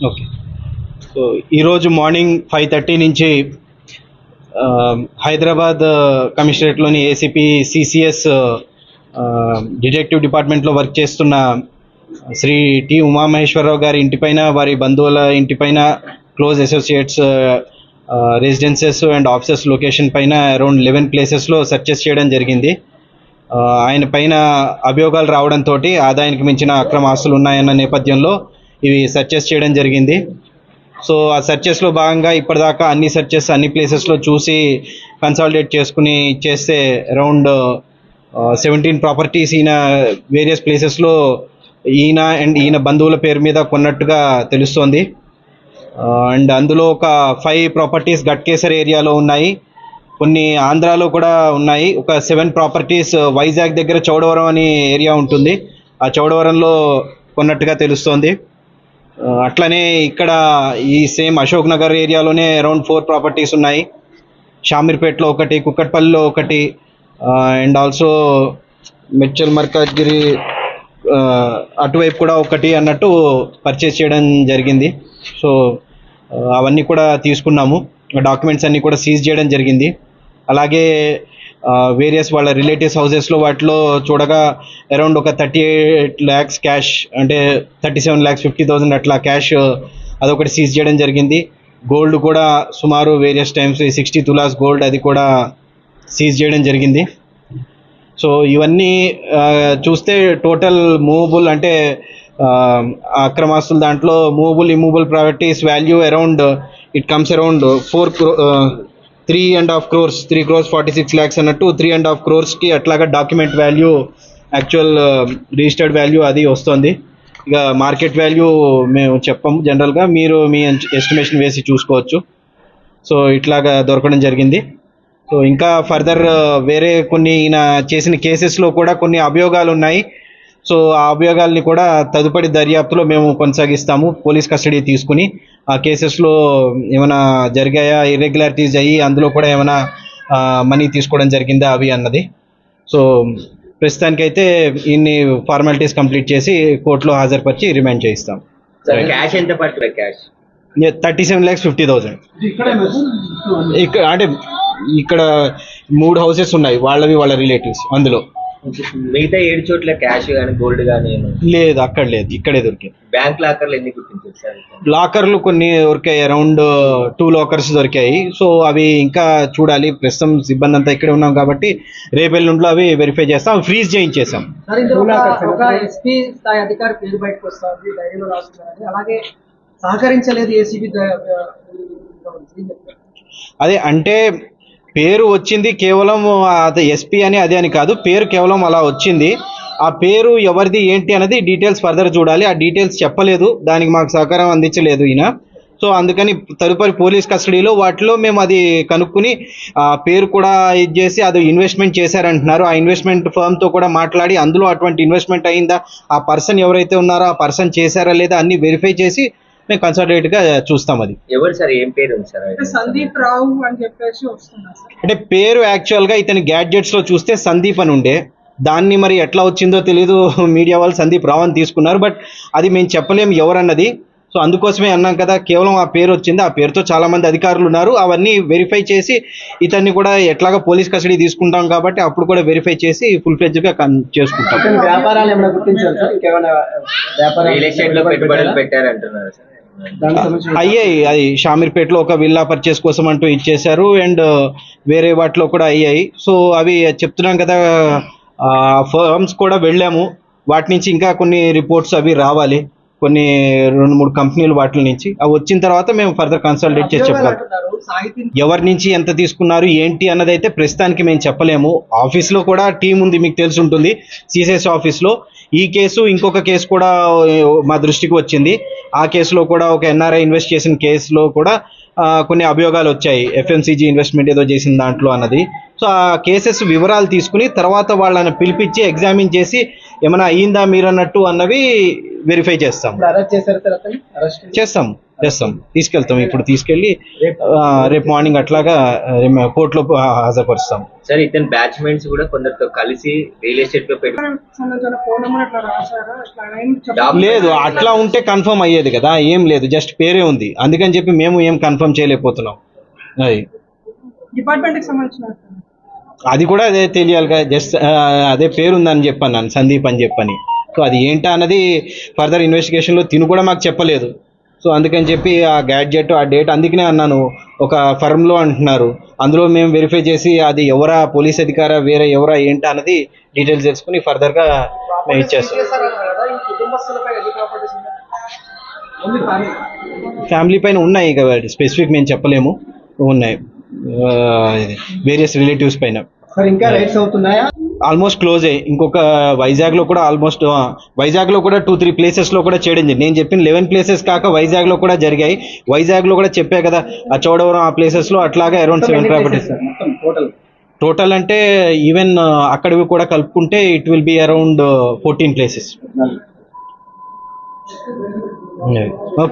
Okay. So ఈరోజు morning 5:30 నుంచి హైదరాబాద్ కమిషనరేట్లోని ఏసీపీ సిసిఎస్ డిటెక్టివ్ డిపార్ట్మెంట్లో వర్క్ చేస్తున్న శ్రీ టి ఉమామహేశ్వరరావు గారి ఇంటిపైన, వారి బంధువుల ఇంటిపైన, close associates residences and offices location పైన అరౌండ్ 11 ప్లేసెస్లో సెర్చెస్ చేయడం జరిగింది. ఆయన పైన అభియోగాలు రావడంతో ఆదాయానికి మించిన అక్రమ ఆస్తులు ఉన్నాయన్న నేపథ్యంలో ఇవి సెర్చెస్ చేయడం జరిగింది. సో ఆ సెర్చెస్లో భాగంగా ఇప్పటిదాకా అన్ని సెర్చెస్ అన్ని ప్లేసెస్లో చూసి కన్సాలిడేట్ చేసుకుని చేస్తే అరౌండ్ 17 ప్రాపర్టీస్ ఈయన వేరియస్ ప్లేసెస్లో ఈయన అండ్ ఈయన బంధువుల పేరు మీద కొన్నట్టుగా తెలుస్తోంది. అండ్ అందులో ఒక 5 ప్రాపర్టీస్ గట్కేసర్ ఏరియాలో ఉన్నాయి, కొన్ని ఆంధ్రాలో కూడా ఉన్నాయి. ఒక 7 ప్రాపర్టీస్ వైజాగ్ దగ్గర చౌడవరం అనే ఏరియా ఉంటుంది, ఆ చౌడవరంలో కొన్నట్టుగా తెలుస్తోంది. అట్లనే ఇక్కడ ఈ సేమ్ అశోక్ నగర్ ఏరియాలోనే అరౌండ్ 4 ప్రాపర్టీస్ ఉన్నాయి. షామీర్పేటలో ఒకటి, కుక్కట్పల్లిలో ఒకటి, అండ్ ఆల్సో మెడ్చల్ మల్కాజ్గిరి అటువైపు కూడా ఒకటి అన్నట్టు పర్చేస్ చేయడం జరిగింది. సో అవన్నీ కూడా తీసుకున్నాము, డాక్యుమెంట్స్ అన్నీ కూడా సీజ్ చేయడం జరిగింది. అలాగే వేరియస్ వాళ్ళ రిలేటివ్స్ హౌసెస్లో వాటిలో చూడగా అరౌండ్ ఒక 38 lakhs క్యాష్, అంటే 37,50,000 అట్లా క్యాష్ అదొకటి సీజ్ చేయడం జరిగింది. గోల్డ్ కూడా సుమారు వేరియస్ టైమ్స్ 60 తులాస్ గోల్డ్ అది కూడా సీజ్ చేయడం జరిగింది. సో ఇవన్నీ చూస్తే టోటల్ మూవబుల్ అంటే అక్రమాస్తుల దాంట్లో movable immovable properties value around it comes around 3.5 crores, 3 crores 46 lakhs అన్నట్టు 3.5 crores అట్లాగా document value, actual registered value అది వస్తుంది. ఇక మార్కెట్ వాల్యూ మేము చెప్పము, జనరల్గా మీరు మీ ఎస్టిమేషన్ వేసి చూసుకోవచ్చు. సో ఇట్లాగా దొరకడం జరిగింది. సో ఇంకా ఫర్దర్ వేరే కొన్ని ఈయన చేసిన కేసెస్లో కూడా కొన్ని అభియోగాలు ఉన్నాయి. సో ఆ అభియోగాల్ని కూడా తదుపరి దర్యాప్తులో మేము కొనసాగిస్తాము. పోలీస్ కస్టడీ తీసుకుని ఆ కేసెస్లో ఏమైనా జరిగాయా, ఇర్రెగ్యులారిటీస్ అయ్యి అందులో కూడా ఏమైనా మనీ తీసుకోవడం జరిగిందా అవి అన్నది. సో ప్రస్తుతానికైతే ఇన్ని ఫార్మాలిటీస్ కంప్లీట్ చేసి కోర్టులో హాజరుపరిచి రిమాండ్ చేయిస్తాం. క్యాష్ ఎంత పడుతుంది? క్యాష్ 37,50,000. ఇక్కడ అంటే ఇక్కడ 3 హౌసెస్ ఉన్నాయి, వాళ్ళవి వాళ్ళ రిలేటివ్స్. అందులో మిగతా 7 చోట్ల క్యాష్ కానీ గోల్డ్ కానీ లేదు, అక్కడ లేదు, ఇక్కడే దొరికాయి. బ్యాంక్ లాకర్లు ఎన్ని గుర్తించారు సార్? లాకర్లు కొన్ని దొరికాయి, అరౌండ్ 2 లాకర్స్ దొరికాయి. సో అవి ఇంకా చూడాలి, ప్రస్తుతం సిబ్బంది అంతా ఇక్కడే ఉన్నాం కాబట్టి రేపెల్లుండిలో అవి వెరిఫై చేస్తాం, అవి ఫ్రీజ్ చేయించేసాం. సహకరించలేదు ఏసీబీ. అదే అంటే పేరు వచ్చింది కేవలం అది ఎస్పీ అని అదే అని కాదు, పేరు కేవలం అలా వచ్చింది. ఆ పేరు ఎవరిది ఏంటి అనేది డీటెయిల్స్ ఫర్దర్ చూడాలి. ఆ డీటెయిల్స్ చెప్పలేదు, దానికి మాకు సహకారం అందించలేదు ఈయన. సో అందుకని తదుపరి పోలీస్ కస్టడీలో వాటిలో మేము అది కనుక్కుని ఆ పేరు కూడా ఇది చేసి అది ఇన్వెస్ట్మెంట్ చేశారంటున్నారు. ఆ ఇన్వెస్ట్మెంట్ ఫర్మ్తో కూడా మాట్లాడి అందులో అటువంటి ఇన్వెస్ట్మెంట్ అయిందా, ఆ పర్సన్ ఎవరైతే ఉన్నారో ఆ పర్సన్ చేశారా లేదా అన్ని వెరిఫై చేసి మేము కన్సల్టేట్ గా చూస్తాం. అది ఎవరు సార్, ఏం పేరు సార్? సందీప్ రావు అని చెప్పేసి వస్తున్నారు. అంటే పేరు యాక్చువల్ గా ఇతని గ్యాడ్జెట్స్ లో చూస్తే సందీప్ అని ఉండే, దాన్ని మరి ఎట్లా వచ్చిందో తెలీదు, మీడియా వాళ్ళు సందీప్ రావు అని తీసుకున్నారు. బట్ అది మేము చెప్పలేము ఎవరన్నది. సో అందుకోసమే అన్నాం కదా, కేవలం ఆ పేరు వచ్చింది, ఆ పేరుతో చాలా మంది అధికారులు ఉన్నారు, అవన్నీ వెరిఫై చేసి ఇతన్ని కూడా ఎట్లాగా పోలీస్ కస్టడీ తీసుకుంటాం కాబట్టి అప్పుడు కూడా వెరిఫై చేసి ఫుల్ ఫ్లెడ్జ్ గా చేసుకుంటాం. వ్యాపారాలు ఏమైనా గుర్తించారు సార్? ఇంకేమైనా రియల్ ఎస్టేట్ లో పెట్టుబడులు పెట్టారంటున్నారు సార్? అయ్యాయి, అది షామీర్పేటలో ఒక విల్లా పర్చేస్ కోసం అంటూ ఇచ్చేశారు, అండ్ వేరే వాటిలో కూడా అయ్యాయి. సో అవి చెప్తున్నాం కదా, ఫర్మ్స్ కూడా వెళ్ళాము, వాటి నుంచి ఇంకా కొన్ని రిపోర్ట్స్ అవి రావాలి, కొన్ని 2-3 కంపెనీలు వాటి నుంచి. అవి వచ్చిన తర్వాత మేము ఫర్దర్ కన్సల్టేట్ చేసి చెప్పగలం. ఎవరి నుంచి ఎంత తీసుకున్నారు ఏంటి అన్నది అయితే ప్రస్తుతానికి మేము చెప్పలేము. ఆఫీస్లో కూడా టీం ఉంది, మీకు తెలిసి ఉంటుంది, సిసిఎస్ ఆఫీస్లో. ఈ కేసు ఇంకొక కేసు కూడా మా దృష్టికి వచ్చింది. ఆ కేసులో కూడా ఒక ఎన్ఆర్ఐ ఇన్వెస్ట్ చేసిన కేసులో కూడా కొన్ని అభియోగాలు వచ్చాయి, ఎఫ్ఎంసీజీ ఇన్వెస్ట్మెంట్ ఏదో చేసిన దాంట్లో అన్నది. సో ఆ కేసెస్ వివరాలు తీసుకుని తర్వాత వాళ్ళని పిలిపించి ఎగ్జామిన్ చేసి ఏమైనా అయ్యిందా మీరు అన్నట్టు అన్నవి వెరిఫై చేస్తాం. అరెస్ట్ చేశారు సార్? చేస్తాం, చేస్తాం, తీసుకెళ్తాం. ఇప్పుడు తీసుకెళ్ళి రేపు మార్నింగ్ అట్లాగా కోర్టులో హాజరుపరుస్తాం. సార్ ఇతని బ్యాచ్మెంట్స్ కూడా కొందరితో కలిసి రియల్ ఎస్టేట్ లో పెట్టుబడి సంబంధించిన ఫోన్ నెంబర్ అట్లా రాశారా? అట్లా ఏం చెప్పలేదు. లేదు, అట్లా ఉంటే కన్ఫర్మ్ అయ్యేది కదా, ఏం లేదు, జస్ట్ పేరే ఉంది. అందుకని చెప్పి మేము ఏం కన్ఫర్మ్ చేయలేకపోతున్నాం. అది డిపార్ట్మెంట్ కి సంబంధించిన అది కూడా అదే తెలియాలి కదా, జస్ట్ అదే పేరు ఉందని చెప్పాను నేను, సందీప్ అని చెప్పని. సో అది ఏంటా అన్నది ఫర్దర్ ఇన్వెస్టిగేషన్లో తిను కూడా మాకు చెప్పలేదు. సో అందుకని చెప్పి ఆ గ్యాడ్జెట్ ఆ డేట్ అందుకనే అన్నాను, ఒక ఫర్మ్లో అంటున్నారు, అందులో మేము వెరిఫై చేసి అది ఎవరా పోలీస్ అధికారా వేరే ఎవరా ఏంటా అన్నది డీటెయిల్స్ తెలుసుకుని ఫర్దర్గా మేము ఇచ్చేస్తాం. ఫ్యామిలీ పైన ఉన్నాయి ఇక స్పెసిఫిక్ మేము చెప్పలేము, ఉన్నాయి వేరియస్ రిలేటివ్స్ పైన. సార్ ఇంకా రైట్స్ అవుతున్నాయా? ఆల్మోస్ట్ క్లోజ్ అయ్యి ఇంకొక వైజాగ్లో కూడా ఆల్మోస్ట్ వైజాగ్లో కూడా 2-3 ప్లేసెస్లో కూడా చేయడం జరిగింది. నేను చెప్పిన 11 ప్లేసెస్ కాక వైజాగ్లో కూడా జరిగాయి. వైజాగ్లో కూడా చెప్పా కదా, ఆ చోడవరం ఆ ప్లేసెస్లో అట్లాగే అరౌండ్ 7 ప్రాపర్టీస్ టోటల్. అంటే ఈవెన్ అక్కడివి కూడా కలుపుకుంటే it will be around 14 places.